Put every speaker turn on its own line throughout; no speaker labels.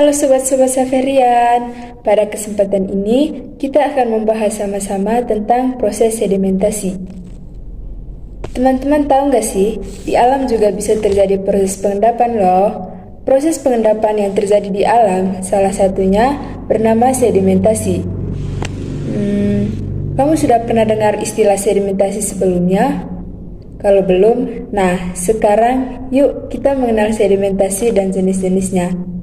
Halo sobat-sobat Saferian, pada kesempatan ini kita akan membahas sama-sama tentang proses sedimentasi. Teman-teman tahu nggak sih, di alam juga bisa terjadi proses pengendapan loh. Proses pengendapan yang terjadi di alam, salah satunya bernama sedimentasi. Kamu sudah pernah dengar istilah sedimentasi sebelumnya? Kalau belum, nah sekarang yuk kita mengenal sedimentasi dan jenis-jenisnya.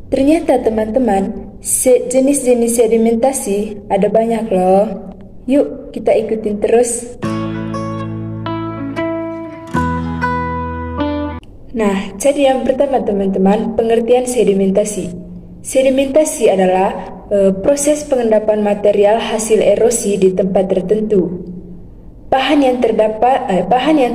Ternyata teman-teman, jenis-jenis sedimentasi ada banyak loh. Yuk kita ikutin terus. Nah, jadi yang pertama teman-teman, pengertian sedimentasi. Sedimentasi adalah proses pengendapan material hasil erosi di tempat tertentu. Bahan yang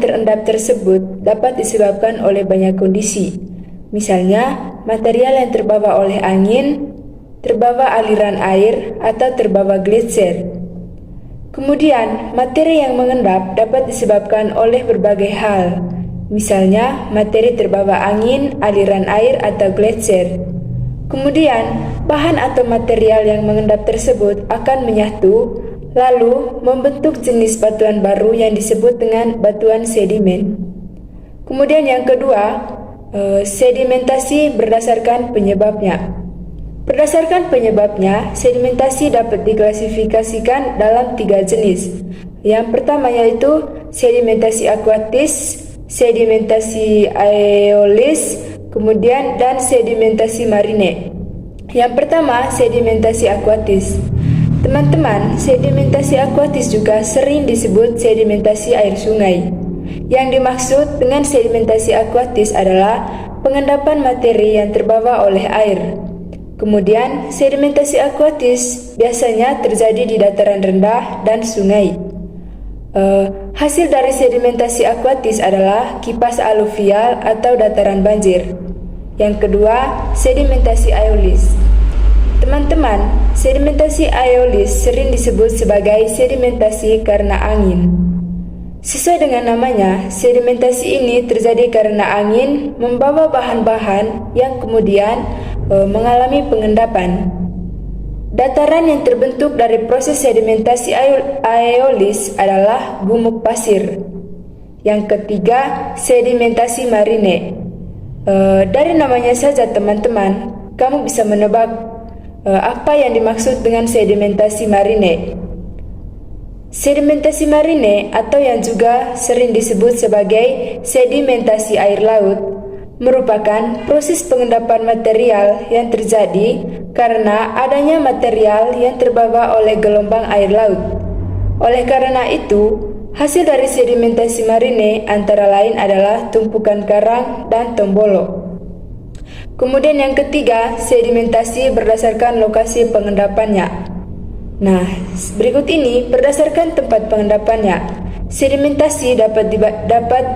terendap tersebut dapat disebabkan oleh banyak kondisi. Misalnya, material yang terbawa oleh angin, terbawa aliran air, atau terbawa gletser. Kemudian, materi yang mengendap dapat disebabkan oleh berbagai hal. Misalnya, materi terbawa angin, aliran air, atau gletser. Kemudian, bahan atau material yang mengendap tersebut akan menyatu, lalu membentuk jenis batuan baru yang disebut dengan batuan sedimen. Kemudian yang kedua, sedimentasi berdasarkan penyebabnya. Berdasarkan penyebabnya, sedimentasi dapat diklasifikasikan dalam 3 jenis. Yang pertama yaitu sedimentasi akuatis, sedimentasi aeolis, kemudian dan sedimentasi marine. Yang pertama, sedimentasi akuatis. Teman-teman, sedimentasi akuatis juga sering disebut sedimentasi air sungai. Yang dimaksud dengan sedimentasi akuatis adalah pengendapan materi yang terbawa oleh air. Kemudian, sedimentasi akuatis biasanya terjadi di dataran rendah dan sungai. Hasil dari sedimentasi akuatis adalah kipas aluvial atau dataran banjir. Yang kedua, sedimentasi aeolis. Teman-teman, sedimentasi aeolis sering disebut sebagai sedimentasi karena angin. Sesuai dengan namanya, sedimentasi ini terjadi karena angin membawa bahan-bahan yang kemudian mengalami pengendapan. Dataran yang terbentuk dari proses sedimentasi aeolis adalah gumuk pasir. Yang ketiga, sedimentasi marine. Dari namanya saja teman-teman, kamu bisa menebak apa yang dimaksud dengan sedimentasi marine. Sedimentasi marine atau yang juga sering disebut sebagai sedimentasi air laut merupakan proses pengendapan material yang terjadi karena adanya material yang terbawa oleh gelombang air laut. Oleh karena itu, hasil dari sedimentasi marine antara lain adalah tumpukan karang dan tombolo. Kemudian yang ketiga, sedimentasi berdasarkan lokasi pengendapannya. Nah, berikut ini berdasarkan tempat pengendapannya. Sedimentasi dapat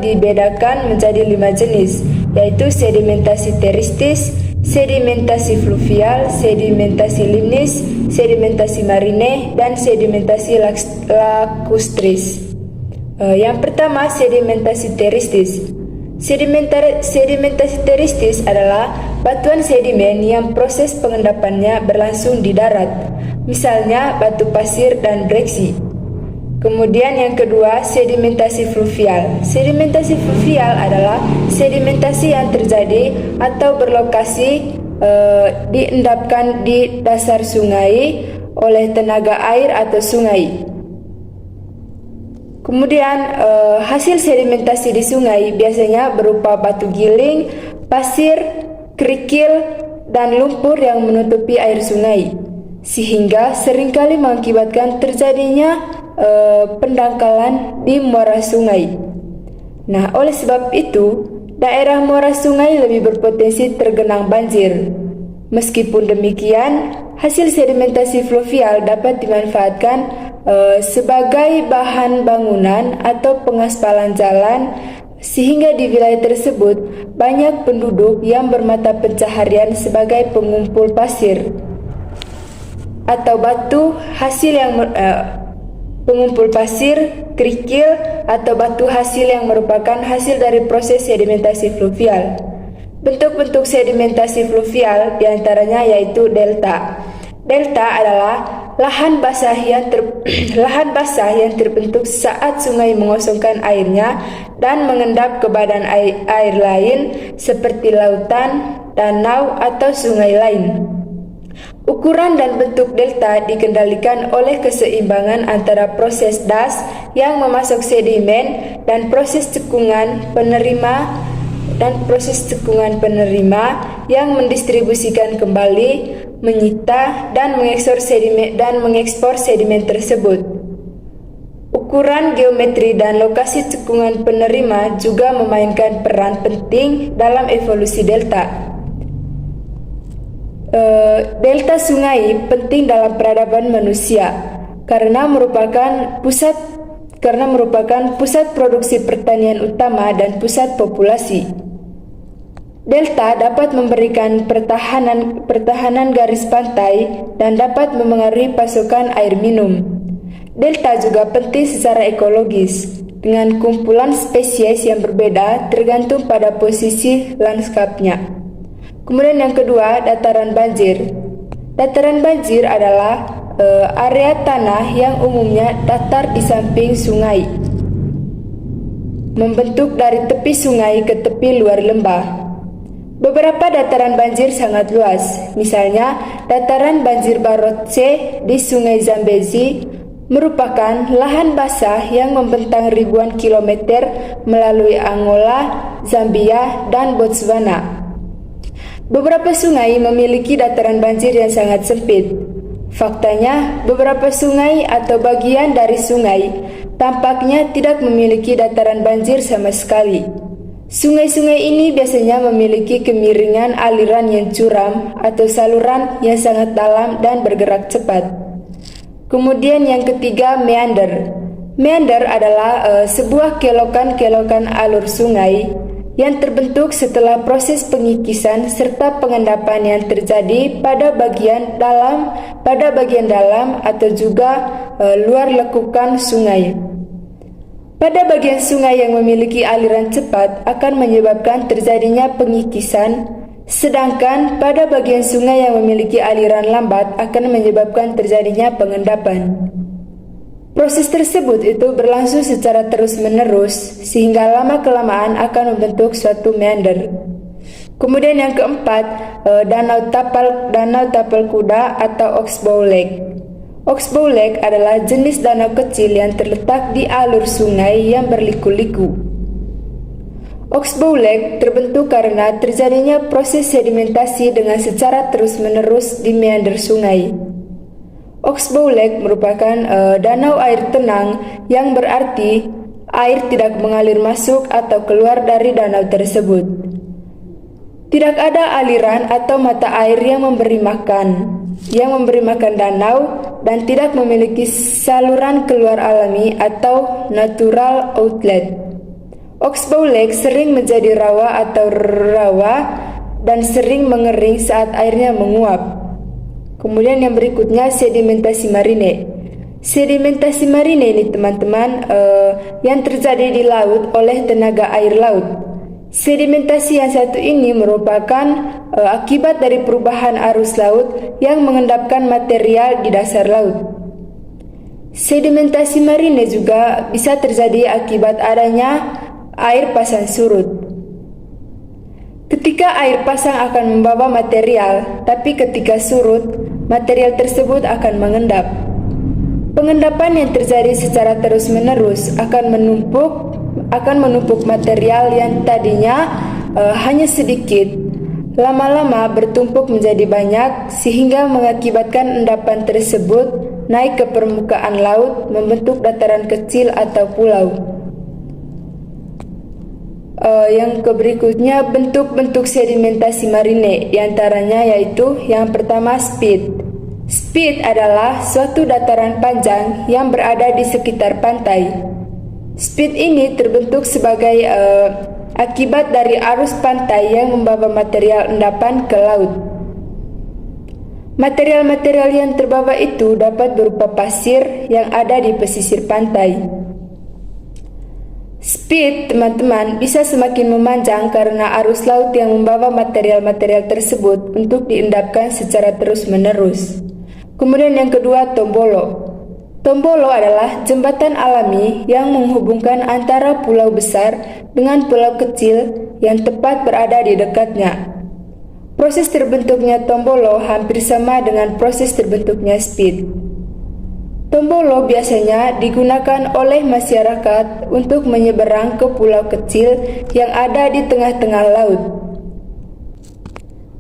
dibedakan menjadi 5 jenis, yaitu sedimentasi teristis, sedimentasi fluvial, sedimentasi limnis, sedimentasi marine, dan sedimentasi lacustris. Yang pertama, sedimentasi teristis. Sedimentasi teristis adalah batuan sedimen yang proses pengendapannya berlangsung di darat, misalnya batu pasir dan breksi. Kemudian yang kedua, sedimentasi fluvial. Sedimentasi fluvial adalah sedimentasi yang terjadi atau berlokasi diendapkan di dasar sungai oleh tenaga air atau sungai. Kemudian hasil sedimentasi di sungai biasanya berupa batu giling, pasir, kerikil, dan lumpur yang menutupi air sungai, sehingga seringkali mengakibatkan terjadinya pendangkalan di muara sungai. Nah, oleh sebab itu, daerah muara sungai lebih berpotensi tergenang banjir. Meskipun demikian, hasil sedimentasi fluvial dapat dimanfaatkan sebagai bahan bangunan atau pengaspalan jalan, sehingga di wilayah tersebut banyak penduduk yang bermata pencaharian sebagai pengumpul pasir atau batu hasil yang pengumpul pasir, kerikil, atau batu hasil yang merupakan hasil dari proses sedimentasi fluvial. Bentuk-bentuk sedimentasi fluvial diantaranya yaitu delta. Delta adalah lahan basah yang terbentuk saat sungai mengosongkan airnya dan mengendap ke badan air lain seperti lautan, danau, atau sungai lain. Ukuran dan bentuk delta dikendalikan oleh keseimbangan antara proses das yang memasok sedimen dan proses cekungan penerima yang mendistribusikan kembali, menyita, dan mengekspor sedimen tersebut. Ukuran, geometri, dan lokasi cekungan penerima juga memainkan peran penting dalam evolusi delta. Delta sungai penting dalam peradaban manusia karena merupakan pusat produksi pertanian utama dan pusat populasi. Delta dapat memberikan pertahanan garis pantai dan dapat memengaruhi pasokan air minum. Delta juga penting secara ekologis dengan kumpulan spesies yang berbeda tergantung pada posisi lanskapnya. Kemudian yang kedua, dataran banjir. Dataran banjir adalah area tanah yang umumnya datar di samping sungai, membentuk dari tepi sungai ke tepi luar lembah. Beberapa dataran banjir sangat luas, misalnya dataran banjir Barotse di Sungai Zambezi merupakan lahan basah yang membentang ribuan kilometer melalui Angola, Zambia, dan Botswana. Beberapa sungai memiliki dataran banjir yang sangat sempit. Faktanya, beberapa sungai atau bagian dari sungai tampaknya tidak memiliki dataran banjir sama sekali. Sungai-sungai ini biasanya memiliki kemiringan aliran yang curam atau saluran yang sangat dalam dan bergerak cepat. Kemudian yang ketiga, meander. Meander adalah sebuah kelokan-kelokan alur sungai yang terbentuk setelah proses pengikisan serta pengendapan yang terjadi pada bagian dalam atau juga luar lekukan sungai. Pada bagian sungai yang memiliki aliran cepat akan menyebabkan terjadinya pengikisan, sedangkan pada bagian sungai yang memiliki aliran lambat akan menyebabkan terjadinya pengendapan. Proses tersebut itu berlangsung secara terus-menerus sehingga lama-kelamaan akan membentuk suatu meander. Kemudian yang keempat, Danau Tapal Kuda atau Oxbow Lake. Oxbow Lake adalah jenis danau kecil yang terletak di alur sungai yang berliku-liku. Oxbow Lake terbentuk karena terjadinya proses sedimentasi dengan secara terus-menerus di meander sungai. Oxbow Lake merupakan danau air tenang yang berarti air tidak mengalir masuk atau keluar dari danau tersebut. Tidak ada aliran atau mata air yang memberi makan danau dan tidak memiliki saluran keluar alami atau natural outlet. Oxbow Lake sering menjadi rawa dan sering mengering saat airnya menguap. Kemudian yang berikutnya, sedimentasi marine. Sedimentasi marine ini teman-teman yang terjadi di laut oleh tenaga air laut. Sedimentasi yang satu ini merupakan akibat dari perubahan arus laut yang mengendapkan material di dasar laut. Sedimentasi marine juga bisa terjadi akibat adanya air pasang surut. Ketika air pasang akan membawa material, tapi ketika surut, material tersebut akan mengendap. Pengendapan yang terjadi secara terus-menerus akan menumpuk material yang tadinya hanya sedikit, lama-lama bertumpuk menjadi banyak sehingga mengakibatkan endapan tersebut naik ke permukaan laut membentuk dataran kecil atau pulau. Yang berikutnya, bentuk-bentuk sedimentasi marine, diantaranya yaitu yang pertama, spit. Spit adalah suatu dataran panjang yang berada di sekitar pantai. Spit ini terbentuk sebagai akibat dari arus pantai yang membawa material endapan ke laut. Material-material yang terbawa itu dapat berupa pasir yang ada di pesisir pantai. Speed, teman-teman, bisa semakin memanjang karena arus laut yang membawa material-material tersebut untuk diendapkan secara terus-menerus. Kemudian yang kedua, tombolo. Tombolo adalah jembatan alami yang menghubungkan antara pulau besar dengan pulau kecil yang tepat berada di dekatnya. Proses terbentuknya tombolo hampir sama dengan proses terbentuknya speed. Tombolo biasanya digunakan oleh masyarakat untuk menyeberang ke pulau kecil yang ada di tengah-tengah laut.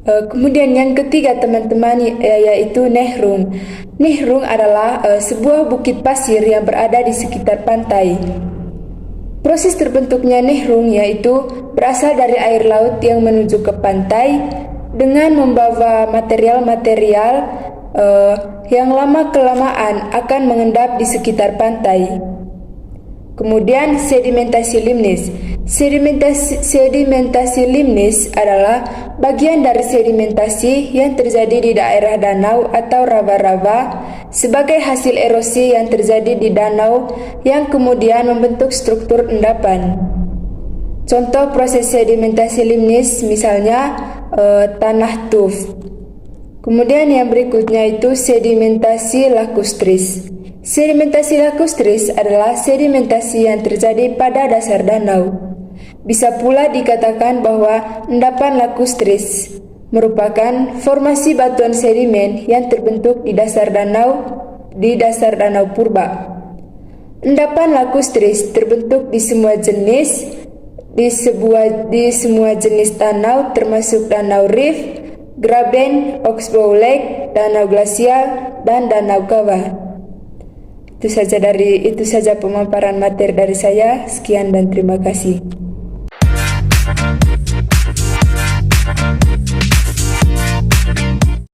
Kemudian yang ketiga, teman-teman, yaitu nehrung. Nehrung adalah sebuah bukit pasir yang berada di sekitar pantai. Proses terbentuknya nehrung yaitu berasal dari air laut yang menuju ke pantai dengan membawa material-material yang lama-kelamaan akan mengendap di sekitar pantai. Kemudian sedimentasi limnis. Sedimentasi limnis adalah bagian dari sedimentasi yang terjadi di daerah danau atau rawa-rawa sebagai hasil erosi yang terjadi di danau yang kemudian membentuk struktur endapan. Contoh proses sedimentasi limnis misalnya tanah tuf. Kemudian yang berikutnya itu sedimentasi lakustris. Sedimentasi lakustris adalah sedimentasi yang terjadi pada dasar danau. Bisa pula dikatakan bahwa endapan lakustris merupakan formasi batuan sedimen yang terbentuk di dasar danau purba. Endapan lakustris terbentuk di semua jenis danau termasuk danau reef, graben, oxbow lake, danau glasial, dan danau kawah. Itu saja pemaparan materi dari saya. Sekian dan terima kasih.